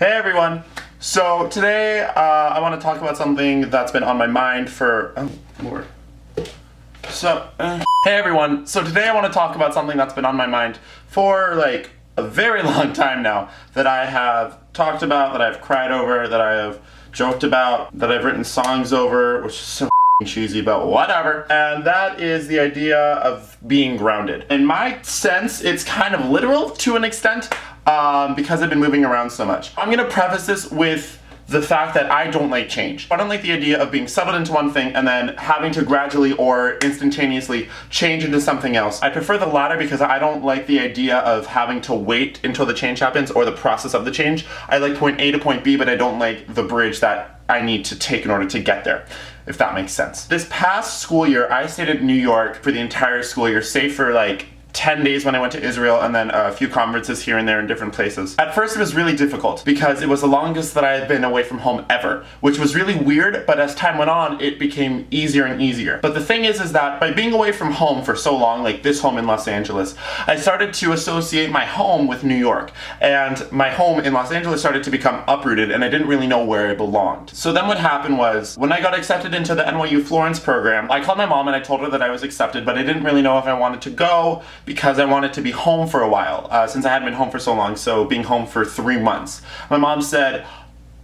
Hey everyone! So today I want to talk about something that's been on my mind for... Oh, Lord. Hey everyone! So today I want to talk about something that's been on my mind for like a very long time now, that I have talked about, that I've cried over, that I have joked about, that I've written songs over, which is so cheesy, but whatever. And that is the idea of being grounded. In my sense, it's kind of literal to an extent, because I've been moving around so much. I'm gonna preface this with the fact that I don't like change. I don't like the idea of being settled into one thing and then having to gradually or instantaneously change into something else. I prefer the latter because I don't like the idea of having to wait until the change happens or the process of the change. I like point A to point B, but I don't like the bridge that I need to take in order to get there, if that makes sense. This past school year, I stayed in New York for the entire school year, save for like 10 days when I went to Israel and then a few conferences here and there in different places. At first it was really difficult because it was the longest that I had been away from home ever, which was really weird, but as time went on, it became easier and easier. But the thing is that by being away from home for so long, like this home in Los Angeles, I started to associate my home with New York, and my home in Los Angeles started to become uprooted and I didn't really know where I belonged. So then what happened was, when I got accepted into the NYU Florence program, I called my mom and I told her that I was accepted, but I didn't really know if I wanted to go, because I wanted to be home for a while, since I hadn't been home for so long, so being home for 3 months. My mom said,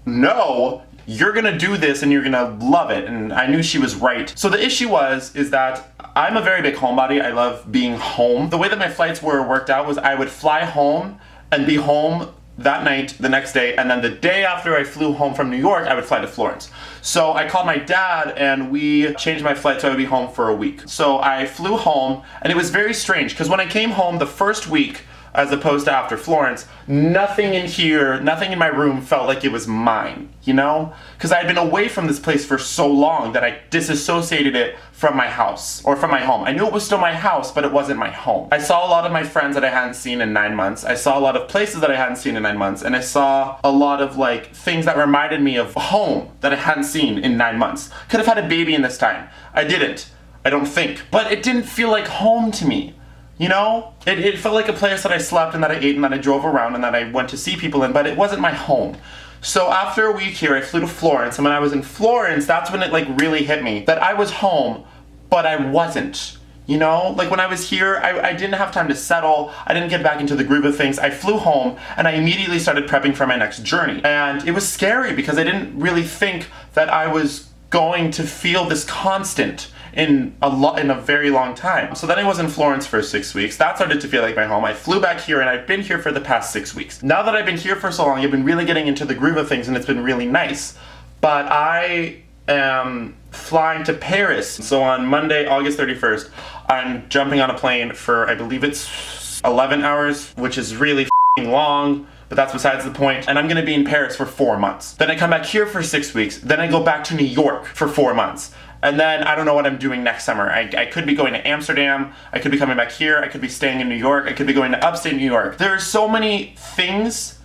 no, you're gonna do this and you're gonna love it, and I knew she was right. So the issue is that I'm a very big homebody. I love being home. The way that my flights were worked out was I would fly home and be home that night, the next day, and then the day after I flew home from New York, I would fly to Florence. So I called my dad and we changed my flight so I would be home for a week. So I flew home, and it was very strange because when I came home the first week, as opposed to after Florence, nothing in here, nothing in my room felt like it was mine, you know? Because I had been away from this place for so long that I disassociated it from my house, or from my home. I knew it was still my house, but it wasn't my home. I saw a lot of my friends that I hadn't seen in 9 months. I saw a lot of places that I hadn't seen in 9 months, and I saw a lot of like things that reminded me of home that I hadn't seen in 9 months. Could have had a baby in this time. I didn't. I don't think. But it didn't feel like home to me. You know? It felt like a place that I slept and that I ate and that I drove around and that I went to see people in, but it wasn't my home. So after a week here, I flew to Florence, and when I was in Florence, that's when it like really hit me that I was home, but I wasn't. You know? Like when I was here, I didn't have time to settle, I didn't get back into the groove of things. I flew home and I immediately started prepping for my next journey. And it was scary because I didn't really think that I was going to feel this constant in a very long time. So then I was in Florence for 6 weeks. That started to feel like my home. I flew back here and I've been here for the past 6 weeks. Now that I've been here for so long, I've been really getting into the groove of things and it's been really nice. But I am flying to Paris. So on Monday, August 31st, I'm jumping on a plane for, I believe it's 11 hours, which is really f***ing long. But that's besides the point. And I'm gonna be in Paris for 4 months. Then I come back here for 6 weeks. Then I go back to New York for 4 months. And then I don't know what I'm doing next summer. I could be going to Amsterdam. I could be coming back here. I could be staying in New York. I could be going to upstate New York. There are so many things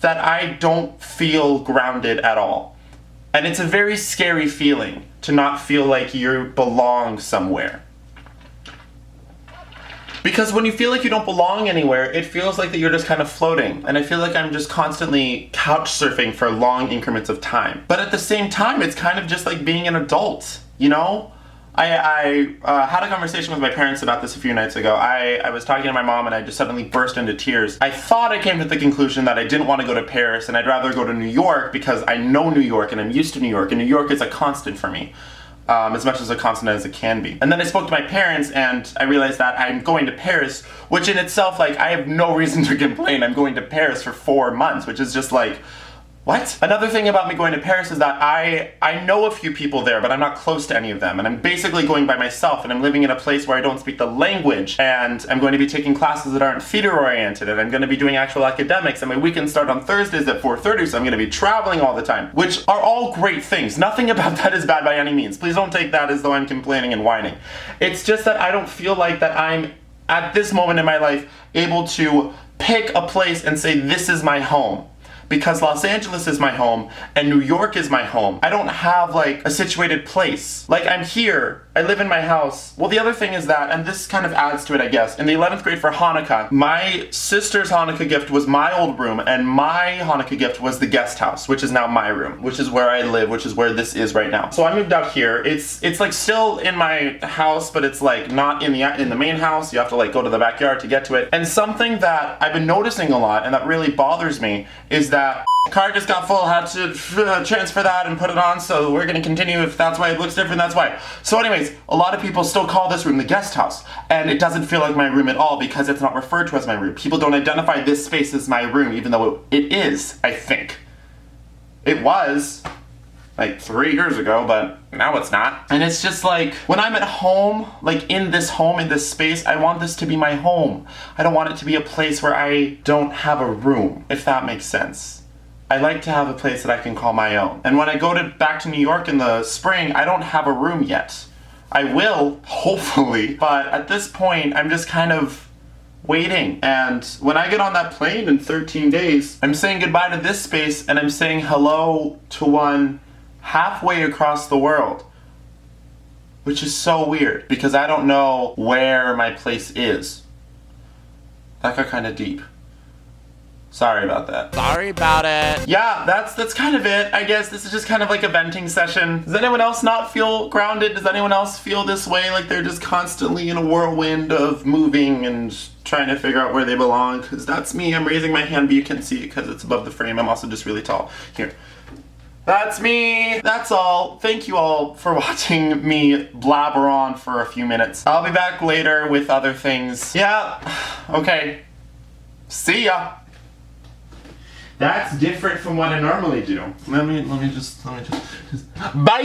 that I don't feel grounded at all. And it's a very scary feeling to not feel like you belong somewhere. Because when you feel like you don't belong anywhere, it feels like that you're just kind of floating. And I feel like I'm just constantly couch surfing for long increments of time. But at the same time, it's kind of just like being an adult, you know? I had a conversation with my parents about this a few nights ago. I was talking to my mom and I just suddenly burst into tears. I thought I came to the conclusion that I didn't want to go to Paris and I'd rather go to New York because I know New York and I'm used to New York, and New York is a constant for me. As much as a constant as it can be. And then I spoke to my parents and I realized that I'm going to Paris, which in itself, like, I have no reason to complain. I'm going to Paris for 4 months, which is just like, what? Another thing about me going to Paris is that I know a few people there, but I'm not close to any of them. And I'm basically going by myself, and I'm living in a place where I don't speak the language. And I'm going to be taking classes that aren't theater-oriented, and I'm going to be doing actual academics. And my weekends start on Thursdays at 4:30, so I'm going to be traveling all the time, which are all great things. Nothing about that is bad by any means. Please don't take that as though I'm complaining and whining. It's just that I don't feel like that I'm, at this moment in my life, able to pick a place and say, this is my home. Because Los Angeles is my home and New York is my home. I don't have like a situated place. Like I'm here I live in my house. Well, the other thing is that, and this kind of adds to it, I guess, in the 11th grade for Hanukkah, my sister's Hanukkah gift was my old room, and my Hanukkah gift was the guest house, which is now my room, which is where I live, which is where this is right now. So I moved out here. It's like still in my house, but it's like not in the main house. You have to like go to the backyard to get to it. And something that I've been noticing a lot, and that really bothers me, is that car just got full, had to transfer that and put it on, so we're gonna continue. If that's why it looks different, that's why. So anyways, a lot of people still call this room the guest house, and it doesn't feel like my room at all because it's not referred to as my room. People don't identify this space as my room, even though it is, I think. It was like 3 years ago, but now it's not. And it's just like, when I'm at home, like in this space, I want this to be my home. I don't want it to be a place where I don't have a room, if that makes sense. I like to have a place that I can call my own. And when I go back to New York in the spring, I don't have a room yet. I will, hopefully, but at this point, I'm just kind of waiting. And when I get on that plane in 13 days, I'm saying goodbye to this space and I'm saying hello to one halfway across the world, which is so weird because I don't know where my place is. That got kind of deep. Sorry about that. Sorry about it. Yeah, that's kind of it. I guess this is just kind of like a venting session. Does anyone else not feel grounded? Does anyone else feel this way, like they're just constantly in a whirlwind of moving and trying to figure out where they belong? Because that's me. I'm raising my hand, but you can't see it because it's above the frame. I'm also just really tall. Here. That's me. That's all. Thank you all for watching me blabber on for a few minutes. I'll be back later with other things. Yeah. Okay. See ya. That's different from what I normally do. Let me just bye.